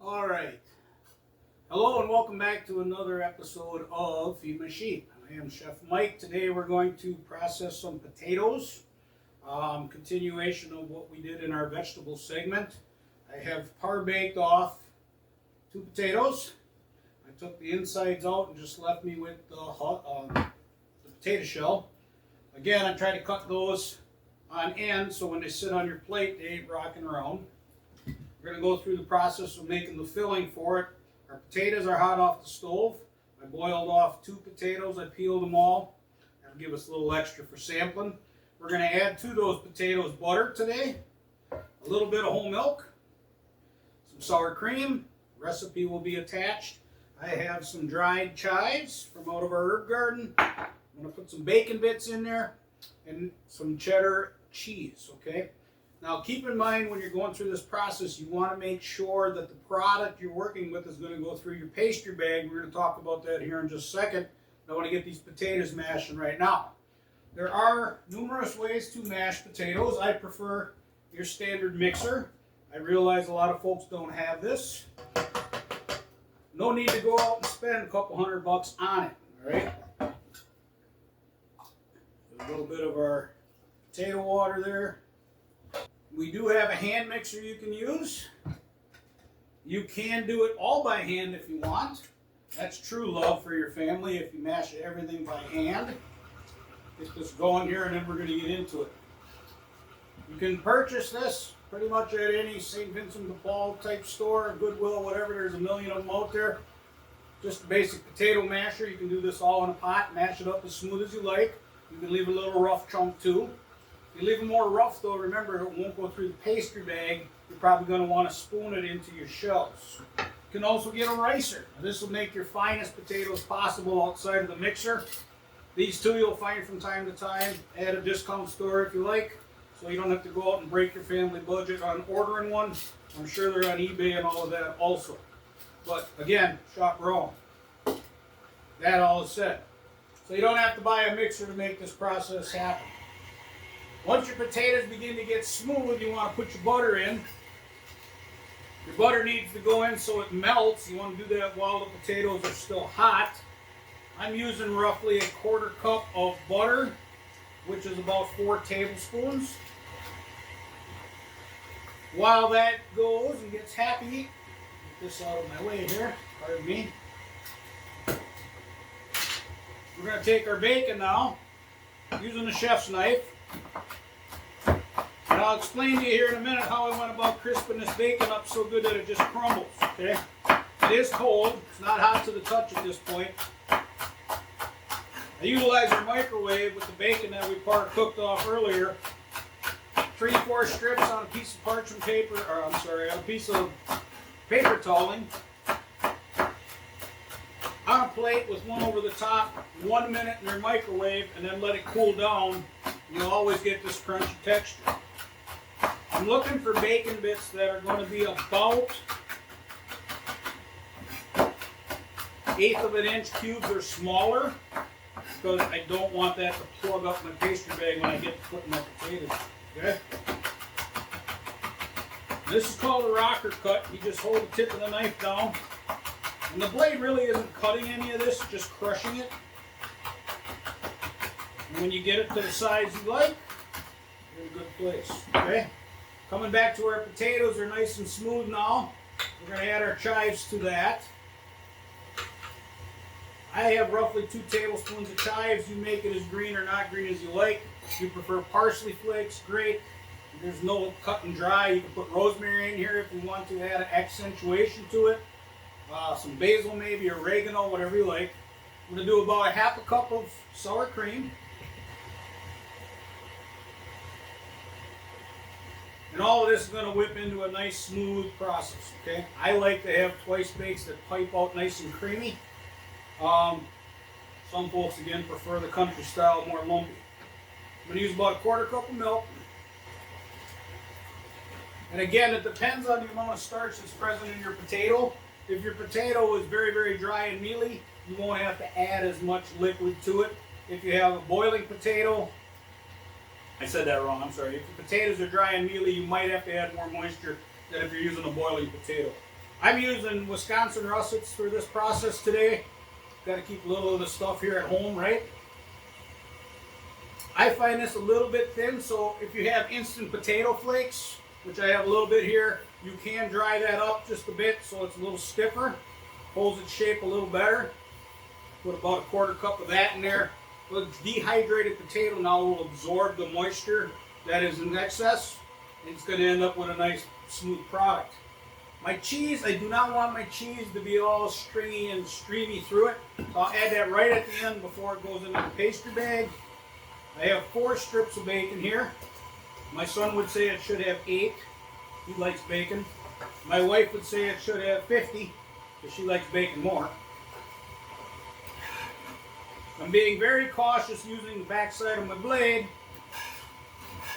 All right. Hello and welcome back to another episode of Feed My Sheep. I am Chef Mike. Today we're going to process some potatoes. Continuation of what we did in our vegetable segment. I have par-baked off 2 potatoes. I took the insides out and just left me with the potato shell. Again, I try to cut those on end so when they sit on your plate they ain't rocking around. We're going to go through the process of making the filling for it. Our potatoes are hot off the stove. I boiled off 2 potatoes. I peeled them all. That'll give us a little extra for sampling. We're going to add to those potatoes butter today, a little bit of whole milk, some sour cream. Recipe will be attached. I have some dried chives from out of our herb garden. I'm going to put some bacon bits in there and some cheddar cheese, okay? Now keep in mind when you're going through this process, you want to make sure that the product you're working with is going to go through your pastry bag. We're going to talk about that here in just a second. I want to get these potatoes mashing right now. There are numerous ways to mash potatoes. I prefer your standard mixer. I realize a lot of folks don't have this. No need to go out and spend a couple $100 on it, all right? A little bit of our potato water there. We do have a hand mixer you can use. You can do it all by hand if you want. That's true love for your family if you mash everything by hand. Get this going here and then we're going to get into it. You can purchase this pretty much at any St. Vincent de Paul type store, Goodwill, whatever. There's a million of them out there. Just a basic potato masher. You can do this all in a pot, mash it up as smooth as you like. You can leave a little rough chunk too. If you leave it more rough though, remember it won't go through the pastry bag. You're probably going to want to spoon it into your shells. You can also get a ricer. Now, this will make your finest potatoes possible outside of the mixer. These two you'll find from time to time at a discount store if you like, so you don't have to go out and break your family budget on ordering one. I'm sure they're on eBay and all of that also. But again, shop your own. That all is said. So you don't have to buy a mixer to make this process happen. Once your potatoes begin to get smooth, you want to put your butter in. Your butter needs to go in so it melts. You want to do that while the potatoes are still hot. I'm using roughly a 1/4 cup of butter, which is about 4 tablespoons. While that goes and gets happy, get this out of my way here, pardon me. We're going to take our bacon now, using the chef's knife. And I'll explain to you here in a minute how I went about crisping this bacon up so good that it just crumbles, okay? It is cold. It's not hot to the touch at this point. I utilize our microwave with the bacon that we cooked off earlier. 3-4 strips on a piece of parchment paper, or I'm sorry, on a piece of paper toweling. On a plate with one over the top, 1 minute in your microwave, and then let it cool down. You'll always get this crunchy texture. I'm looking for bacon bits that are going to be about 1/8 of an inch cubes or smaller, because I don't want that to plug up my pastry bag when I get to putting my potatoes. Okay? This is called a rocker cut. You just hold the tip of the knife down. And the blade really isn't cutting any of this, just crushing it. And when you get it to the size you like, you're in a good place. Okay? Coming back to our potatoes, they're nice and smooth now. We're going to add our chives to that. I have roughly 2 tablespoons of chives. You make it as green or not green as you like. If you prefer parsley flakes, great. If there's no cut and dry, you can put rosemary in here if you want to add an accentuation to it. Some basil maybe, oregano, whatever you like. I'm going to do about 1/2 cup of sour cream. And all of this is going to whip into a nice smooth process, okay? I like to have twice bakes that pipe out nice and creamy. Some folks, again, prefer the country style, more lumpy. I'm going to use about 1/4 cup of milk. And again, it depends on the amount of starch that's present in your potato. If your potato is very, very dry and mealy, you won't have to add as much liquid to it. If you have a boiling potato, I said that wrong, I'm sorry. If your potatoes are dry and mealy, you might have to add more moisture than if you're using a boiling potato. I'm using Wisconsin russets for this process today. Got to keep a little of the stuff here at home, right? I find this a little bit thin, so if you have instant potato flakes, which I have a little bit here, you can dry that up just a bit so it's a little stiffer, holds its shape a little better. Put about a quarter cup of that in there. The dehydrated potato now will absorb the moisture that is in excess, and it's going to end up with a nice smooth product. My cheese, I do not want my cheese to be all stringy and streamy through it, so I'll add that right at the end before it goes into the pastry bag. I have 4 strips of bacon here. My son would say it should have 8. He likes bacon. My wife would say it should have 50, because she likes bacon more. I'm being very cautious using the backside of my blade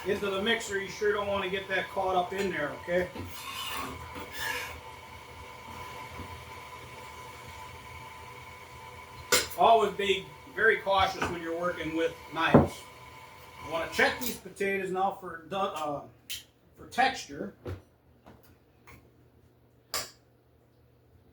into the mixer. You sure don't want to get that caught up in there, okay? Always be very cautious when you're working with knives. I want to check these potatoes now for texture. You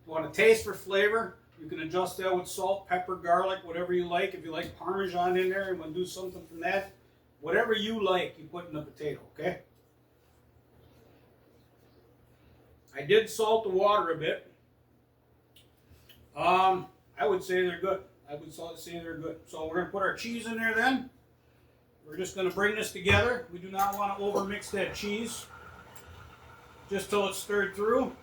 want to taste for flavor. You can adjust that with salt, pepper, garlic, whatever you like. If you like Parmesan in there, you want to do something from that. Whatever you like, you put in the potato, okay? I did salt the water a bit. I would say they're good. I would say they're good. So we're going to put our cheese in there then. We're just going to bring this together. We do not want to overmix that cheese. Just till it's stirred through.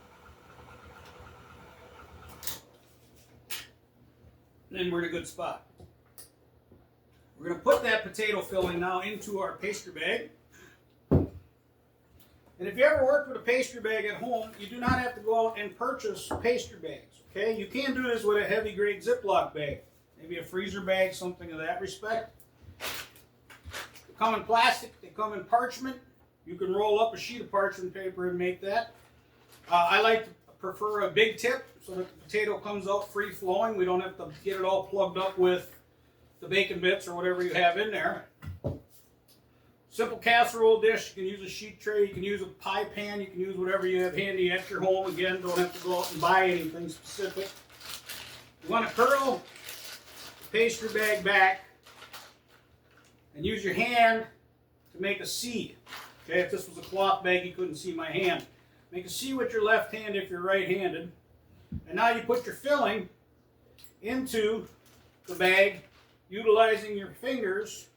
Then we're in a good spot. We're going to put that potato filling now into our pastry bag. And if you ever worked with a pastry bag at home, you do not have to go out and purchase pastry bags. Okay, you can do this with a heavy grade Ziploc bag, maybe a freezer bag, something of that respect. They come in plastic, they come in parchment. You can roll up a sheet of parchment paper and make that. I like to prefer a big tip so that the potato comes out free flowing. We don't have to get it all plugged up with the bacon bits or whatever you have in there. Simple casserole dish. You can use a sheet tray, you can use a pie pan, you can use whatever you have handy at your home. Again, don't have to go out and buy anything specific. You want to curl the pastry bag back and use your hand to make a C. Okay, if this was a cloth bag, you couldn't see my hand. Make a C with your left hand if you're right-handed. And now you put your filling into the bag, utilizing your fingers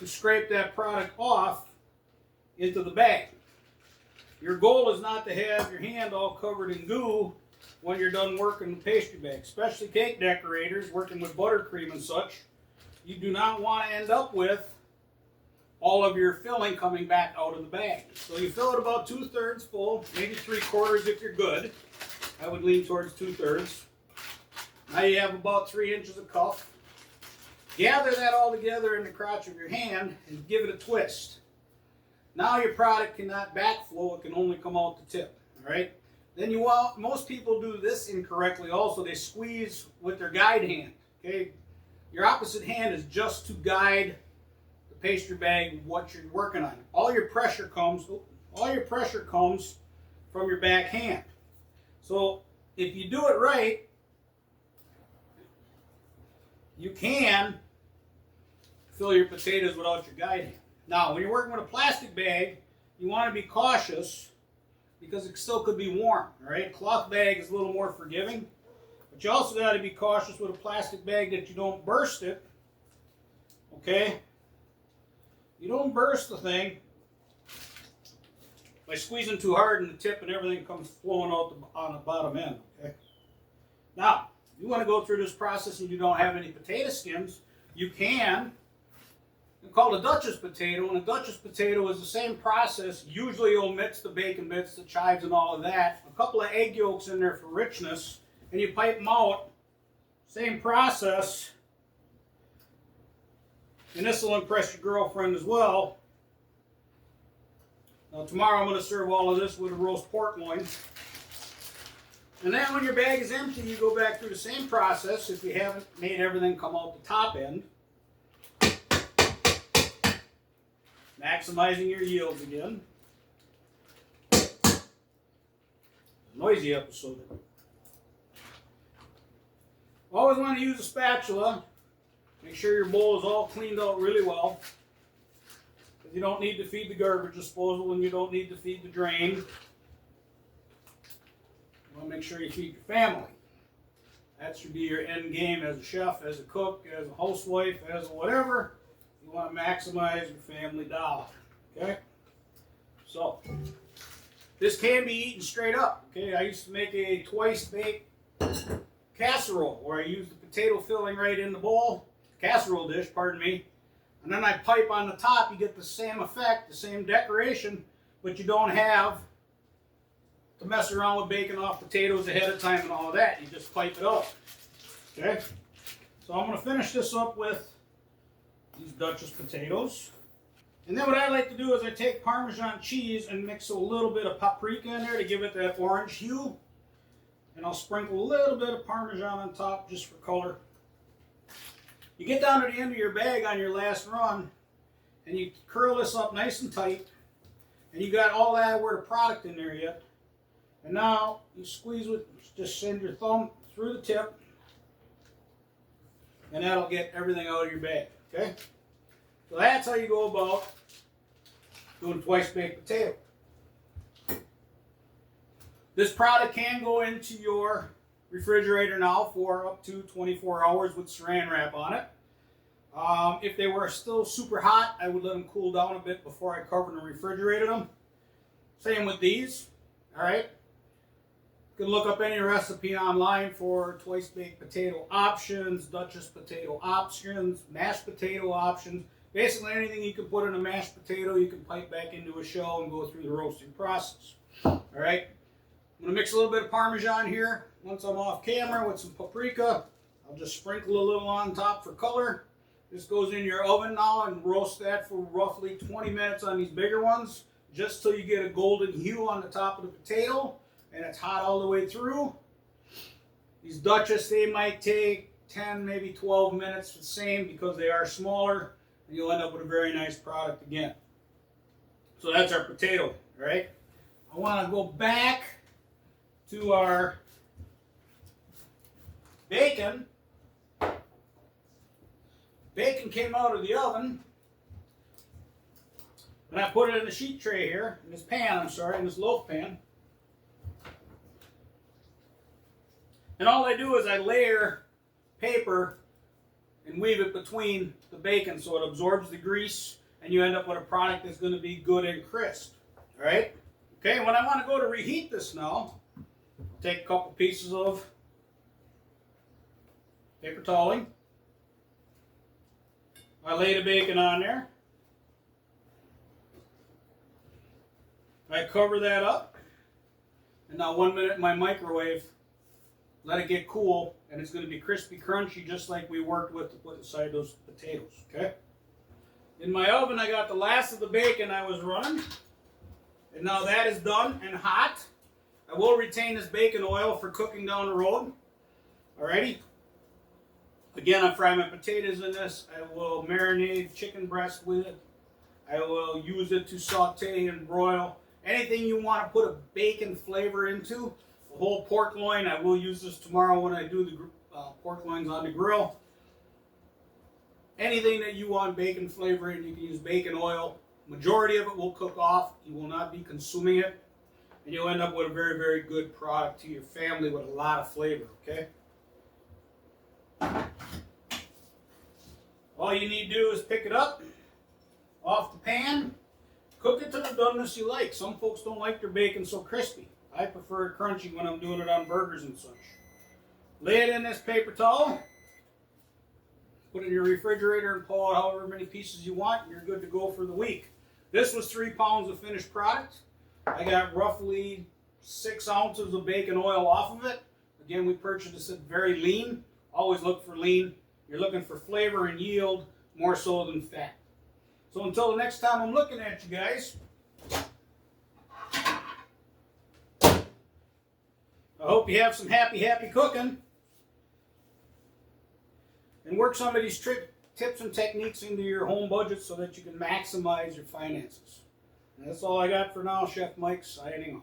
to scrape that product off into the bag. Your goal is not to have your hand all covered in goo when you're done working the pastry bag, especially cake decorators working with buttercream and such. You do not want to end up with all of your filling coming back out of the bag. So you fill it about 2/3 full, maybe 3/4 if you're good. I would lean towards 2/3. Now you have about 3 inches of cuff. Gather that all together in the crotch of your hand and give it a twist. Now your product cannot backflow, it can only come out the tip. All right? Then most people do this incorrectly also. They squeeze with their guide hand. Okay? Your opposite hand is just to guide the pastry bag what you're working on. All your pressure comes from your back hand. So if you do it right, you can fill your potatoes without your guide hand. Now, when you're working with a plastic bag, you want to be cautious because it still could be warm. All right, cloth bag is a little more forgiving, but you also got to be cautious with a plastic bag that you don't burst it. Okay, you don't burst the thing by squeezing too hard in the tip and everything comes flowing out on the bottom end. Okay, now you want to go through this process and you don't have any potato skins, you can. It's called a Dutchess potato, and a Dutchess potato is the same process. Usually omits the bacon bits, the chives, and all of that. A couple of egg yolks in there for richness, and you pipe them out. Same process. And this will impress your girlfriend as well. Now tomorrow I'm going to serve all of this with a roast pork loin. And then when your bag is empty, you go back through the same process if you haven't made everything come out the top end. Maximizing your yields again. noisy episode. Always want to use a spatula. Make sure your bowl is all cleaned out really well. You don't need to feed the garbage disposal and you don't need to feed the drain. You want to make sure you feed your family. That should be your end game as a chef, as a cook, as a housewife, as a whatever. You want to maximize your family dollar. Okay? So, this can be eaten straight up. Okay, I used to make a twice baked casserole where I used the potato filling right in the bowl, casserole dish, pardon me, and then I pipe on the top. You get the same effect, the same decoration, but you don't have to mess around with baking off potatoes ahead of time and all of that. You just pipe it out. Okay? So I'm going to finish this up with these Duchess potatoes. And then what I like to do is I take Parmesan cheese and mix a little bit of paprika in there to give it that orange hue. And I'll sprinkle a little bit of Parmesan on top just for color. You get down to the end of your bag on your last run and you curl this up nice and tight. And you got all that word of product in there yet. And now you squeeze it, just send your thumb through the tip, and that'll get everything out of your bag, okay? So that's how you go about doing twice baked potato. This product can go into your refrigerator now for up to 24 hours with saran wrap on it. If they were still super hot, I would let them cool down a bit before I covered and refrigerated them. Same with these, all right? You can look up any recipe online for twice baked potato options, Duchess potato options, mashed potato options. Basically anything you can put in a mashed potato, you can pipe back into a shell and go through the roasting process. All right, I'm going to mix a little bit of Parmesan here. Once I'm off camera with some paprika, I'll just sprinkle a little on top for color. This goes in your oven now and roast that for roughly 20 minutes on these bigger ones, just till you get a golden hue on the top of the potato. And it's hot all the way through. These Duchess, they might take 10, maybe 12 minutes the same because they are smaller, and you'll end up with a very nice product again. So that's our potato, all right? I want to go back to our bacon. Bacon came out of the oven, and I put it in a sheet tray here, in this pan, in this loaf pan. And all I do is I layer paper and weave it between the bacon so it absorbs the grease and you end up with a product that's going to be good and crisp. All right? Okay, when I want to go to reheat this now, I'll take a couple pieces of paper toweling. I lay the bacon on there. I cover that up. And now 1 minute in my microwave. Let it get cool, and it's going to be crispy, crunchy, just like we worked with to put inside those potatoes, okay? In my oven, I got the last of the bacon I was running, and now that is done and hot. I will retain this bacon oil for cooking down the road, alrighty? Again, I fry my potatoes in this. I will marinate chicken breast with it. I will use it to saute and broil. Anything you want to put a bacon flavor into. The whole pork loin, I will use this tomorrow when I do the pork loins on the grill. Anything that you want bacon flavor in, you can use bacon oil. Majority of it will cook off. You will not be consuming it. And you'll end up with a very, very good product to your family with a lot of flavor, okay? All you need to do is pick it up off the pan. Cook it to the doneness you like. Some folks don't like their bacon so crispy. I prefer it crunchy when I'm doing it on burgers and such. Lay it in this paper towel. Put it in your refrigerator and pull out however many pieces you want. And you're good to go for the week. This was 3 pounds of finished product. I got roughly 6 ounces of bacon oil off of it. Again, we purchased it very lean. Always look for lean. You're looking for flavor and yield more so than fat. So until the next time I'm looking at you guys, I hope you have some happy cooking and work some of these tips and techniques into your home budget so that you can maximize your finances. And that's all I got for now. Chef Mike signing off.